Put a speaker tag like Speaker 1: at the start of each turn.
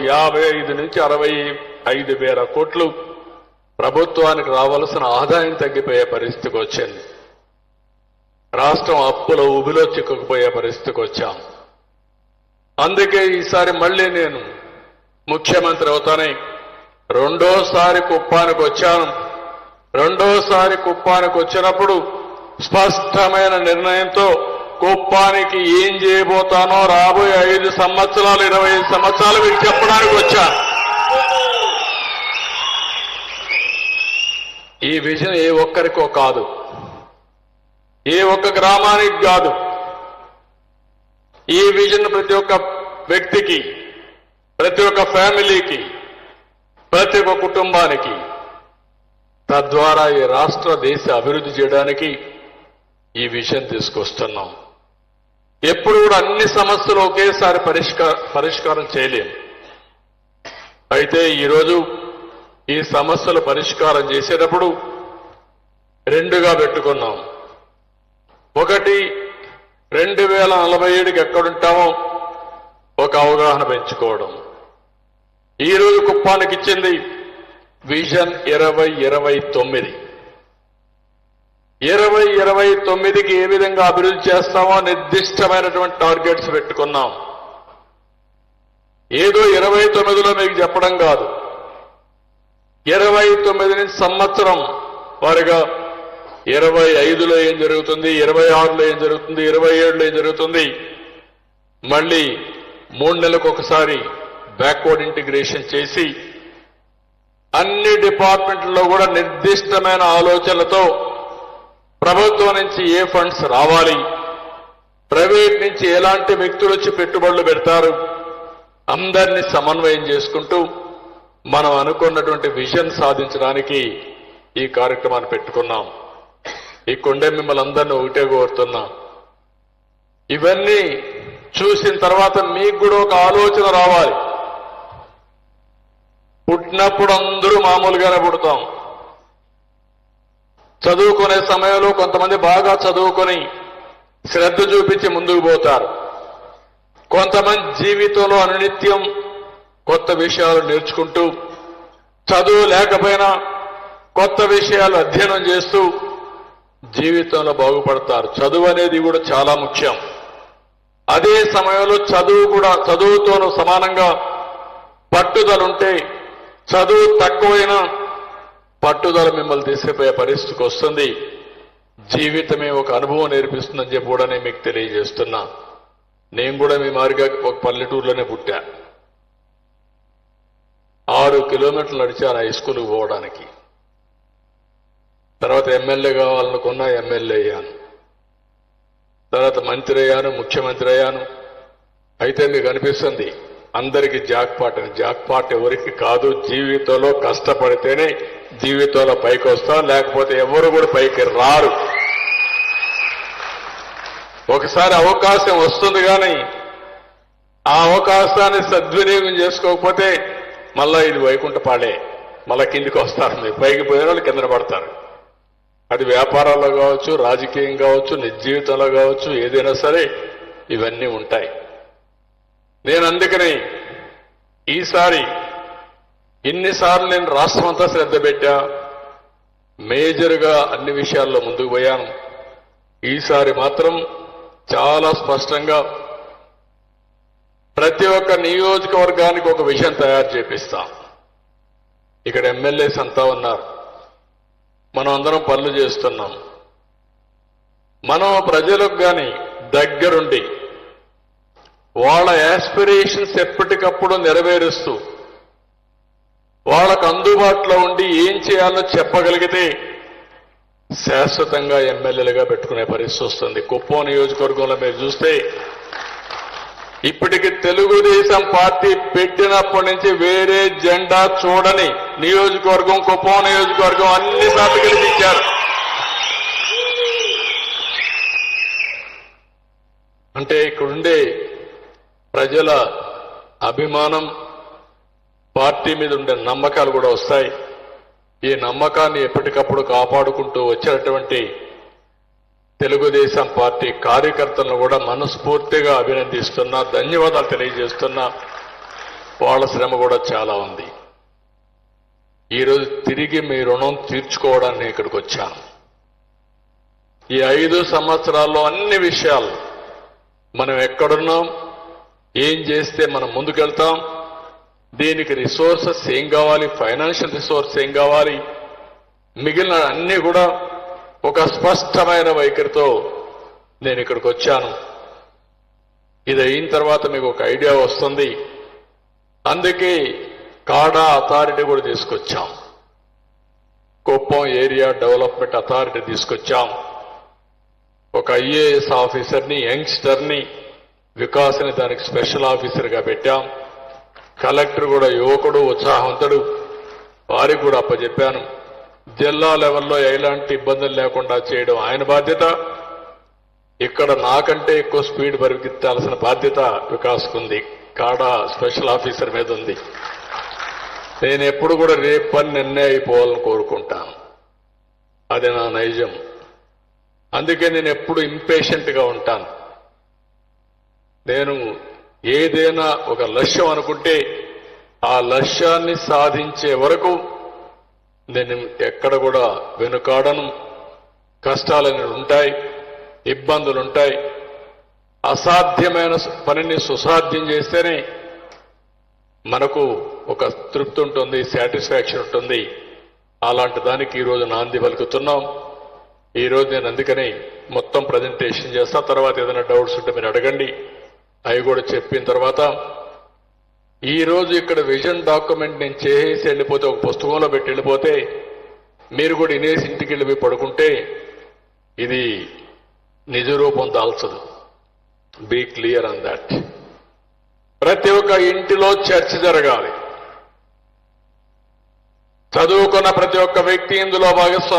Speaker 1: 55 నుంచి 65 వేల కోట్లు ప్రభుత్వానికి రావాల్సిన ఆదాయం తగ్గిపోయే పరిస్థితికి వచ్చింది. రాష్ట్రం అప్పుల ఊబిలో చిక్కుకుపోయే పరిస్థితికి వచ్చాం. అందుకే ఈసారి మళ్ళీ నేను ముఖ్యమంత్రి అవుతానే రెండోసారి కుప్పానికి వచ్చాను. రెండోసారి కుప్పానికి వచ్చినప్పుడు స్పష్టమైన నిర్ణయంతో కుప్పానికి ఏం చేయబోతానో రాబోయే 5 సంవత్సరాలు 25 సంవత్సరాలు మీకు చెప్పడానికి వచ్చా. ఈ విజన్ ఏ ఒక్కరికో కాదు, ఏ ఒక్క గ్రామానికి కాదు. ఈ విజన్ ప్రతి ఒక్క వ్యక్తికి, ప్రతి ఒక్క ఫ్యామిలీకి, ప్రతి ఒక్క కుటుంబానికి, తద్వారా ఈ రాష్ట్ర దేశ అభివృద్ధి చేయడానికి ఈ విజన్ తీసుకొస్తున్నాం. ఎప్పుడు కూడా అన్ని సమస్యలు ఒకేసారి పరిష్కారం చేయలేం. అయితే ఈరోజు ఈ సమస్యలు పరిష్కారం చేసేటప్పుడు రెండుగా పెట్టుకున్నాం. ఒకటి 2047కి ఎక్కడుంటామో ఒక అవగాహన పెంచుకోవడం. ఈరోజు కుప్పానికి ఇచ్చింది విజన్ 2029. 2029కి ఏ విధంగా అభివృద్ధి చేస్తామో నిర్దిష్టమైనటువంటి టార్గెట్స్ పెట్టుకున్నాం. ఏదో 29లో మీకు చెప్పడం కాదు, 29 నుంచి సంవత్సరం వారిగా 25లో ఏం జరుగుతుంది, 26లో ఏం జరుగుతుంది, 27లో ఏం జరుగుతుంది, మళ్ళీ 3 నెలలకు ఒకసారి బ్యాక్వర్డ్ ఇంటిగ్రేషన్ చేసి అన్ని డిపార్ట్మెంట్లలో కూడా నిర్దిష్టమైన ఆలోచనలతో ప్రభుత్వం నుంచి ఏ ఫండ్స్ రావాలి, ప్రైవేట్ నుంచి ఎలాంటి వ్యక్తులు వచ్చి పెట్టుబడులు పెడతారు, అందరినీ సమన్వయం చేసుకుంటూ మనం అనుకున్నటువంటి విజన్ సాధించడానికి ఈ కార్యక్రమాన్ని పెట్టుకున్నాం. ఈ కొండే మిమ్మల్ని అందరినీ ఒకటే కోరుతున్నా, ఇవన్నీ చూసిన తర్వాత మీకు కూడా ఒక ఆలోచన రావాలి. పుట్టినప్పుడు అందరూ మామూలుగానే పుడతాం. చదువుకునే సమయంలో కొంతమంది బాగా చదువుకొని శ్రద్ధ చూపించి ముందుకు పోతారు. కొంతమంది జీవితంలో అనునిత్యం కొత్త విషయాలు నేర్చుకుంటూ, చదువు లేకపోయినా కొత్త విషయాలు అధ్యయనం చేస్తూ జీవితంలో బాగుపడతారు. చదువు అనేది కూడా చాలా ముఖ్యం. అదే సమయంలో చదువుతోనూ సమానంగా పట్టుదలుంటే, చదువు తక్కువైనా పట్టుదల మిమ్మల్ని తీసుకుపోయే పరిస్థితికి వస్తుంది. జీవితమే ఒక అనుభవం నేర్పిస్తుందని చెప్పి కూడా నేను మీకు తెలియజేస్తున్నా. నేను కూడా మీ మారిగా ఒక పల్లెటూరులోనే పుట్టా. 6 కిలోమీటర్లు నడిచాను హై స్కూల్కి పోవడానికి. తర్వాత ఎమ్మెల్యే కావాలనుకున్నా ఎమ్మెల్యే అయ్యాను. తర్వాత మంత్రి అయ్యాను, ముఖ్యమంత్రి అయ్యాను. అయితే మీకు అనిపిస్తుంది అందరికీ జాక్పాట్ అని. జాక్పాట్ ఎవరికి కాదు, జీవితంలో కష్టపడితేనే జీవితంలో పైకి వస్తాం, లేకపోతే ఎవరు కూడా పైకి రారు. ఒకసారి అవకాశం వస్తుంది కానీ ఆ అవకాశాన్ని సద్వినియోగం చేసుకోకపోతే మళ్ళా ఇది వైకుంఠపాడే, మళ్ళా కిందికి వస్తారు. మీరు పైకి పోయిన వాళ్ళు కింద పడతారు. అది వ్యాపారాల్లో కావచ్చు, రాజకీయం కావచ్చు, నిజ జీవితంలో కావచ్చు, ఏదైనా సరే ఇవన్నీ ఉంటాయి. నేను అందుకని ఈసారి ఇన్నిసార్లు నేను రాష్ట్రం అంతా శ్రద్ధ పెట్టా, మేజర్గా అన్ని విషయాల్లో ముందుకు పోయాను. ఈసారి మాత్రం చాలా స్పష్టంగా ప్రతి ఒక్క నియోజకవర్గానికి ఒక విషయం తయారు చేపిస్తాం. ఇక్కడ ఎమ్మెల్యేస్ అంతా ఉన్నారు, మనం అందరం పనులు చేస్తున్నాం. మనం ప్రజలకు కానీ దగ్గరుండి వాళ్ళ యాస్పిరేషన్స్ ఎప్పటికప్పుడు నెరవేరుస్తూ వాళ్ళకు అందుబాటులో ఉండి ఏం చేయాలో చెప్పగలిగితే శాశ్వతంగా ఎమ్మెల్యేలుగా పెట్టుకునే పరిస్థితి వస్తుంది. కుప్పం నియోజకవర్గంలో మీరు చూస్తే ఇప్పటికి తెలుగుదేశం పార్టీ పెట్టినప్పటి నుంచి వేరే జెండా చూడని నియోజకవర్గం కుప్పం నియోజకవర్గం అన్నిసార్లు గెలిపించారు. అంటే ఇక్కడుండే ప్రజల అభిమానం, పార్టీ మీద ఉండే నమ్మకాలు కూడా వస్తాయి. ఈ నమ్మకాన్ని ఎప్పటికప్పుడు కాపాడుకుంటూ వచ్చినటువంటి తెలుగుదేశం పార్టీ కార్యకర్తలను కూడా మనస్ఫూర్తిగా అభినందిస్తున్నా, ధన్యవాదాలు తెలియజేస్తున్నా. వాళ్ళ శ్రమ కూడా చాలా ఉంది. ఈరోజు తిరిగి మీ రుణం తీర్చుకోవడానికి ఇక్కడికి వచ్చాను. ఈ 5 సంవత్సరాల్లో అన్ని విషయాలు మనం ఎక్కడున్నాం, ఏం చేస్తే మనం ముందుకెళ్తాం, దీనికి రిసోర్సెస్ ఏం కావాలి, ఫైనాన్షియల్ రిసోర్స్ ఏం కావాలి, మిగిలిన అన్ని కూడా ఒక స్పష్టమైన వైఖరితో నేను ఇక్కడికి వచ్చాను. ఇది అయిన తర్వాత మీకు ఒక ఐడియా వస్తుంది. అందుకే కాడా అథారిటీ కూడా తీసుకొచ్చాం, కుప్పం ఏరియా డెవలప్మెంట్ అథారిటీ తీసుకొచ్చాం. ఒక ఐఏఎస్ ఆఫీసర్ని, యంగ్స్టర్ని, వికాస్ని దానికి స్పెషల్ ఆఫీసర్గా పెట్టాం. కలెక్టర్ కూడా యువకుడు, ఉత్సాహవంతుడు, వారికి కూడా అప్పచెప్పాను. జిల్లా లెవెల్లో ఎలాంటి ఇబ్బందులు లేకుండా చేయడం ఆయన బాధ్యత. ఇక్కడ నాకంటే ఎక్కువ స్పీడ్ పరిగెత్తాల్సిన బాధ్యత వికాస్కుంది. కాడా స్పెషల్ ఆఫీసర్ మీద ఉంది. నేను ఎప్పుడు కూడా రేపు పని నిన్నే అయిపోవాలని కోరుకుంటాను. అది నా నైజం. అందుకే నేను ఎప్పుడు ఇంపేషెంట్గా ఉంటాను. నేను ఏదైనా ఒక లక్ష్యం అనుకుంటే ఆ లక్ష్యాన్ని సాధించే వరకు నేను ఎక్కడ కూడా వెనుకాడను. కష్టాలన్నీ ఉంటాయి, ఇబ్బందులుంటాయి. అసాధ్యమైన పనిని సుసాధ్యం చేస్తేనే మనకు ఒక తృప్తి ఉంటుంది, సాటిస్ఫాక్షన్ ఉంటుంది. అలాంటి దానికి ఈరోజు నాంది పలుకుతున్నాం. ఈరోజు నేను అందుకని మొత్తం ప్రజెంటేషన్ చేస్తా. తర్వాత ఏదైనా డౌట్స్ ఉంటే మీరు అడగండి. అవి కూడా చెప్పిన తర్వాత ఈరోజు ఇక్కడ విజన్ డాక్యుమెంట్ నేను చేసి వెళ్ళిపోతే, ఒక పుస్తకంలో పెట్టి వెళ్ళిపోతే, మీరు కూడా ఇనేసి ఇంటికి వెళ్ళి పడుకుంటే ఇది నిజ రూపం దాల్చదు. Be clear on that. ప్రతి ఒక్క ఇంటిలో చర్చ జరగాలి. చదువుకున్న ప్రతి ఒక్క వ్యక్తి ఇందులో భాగస్వామి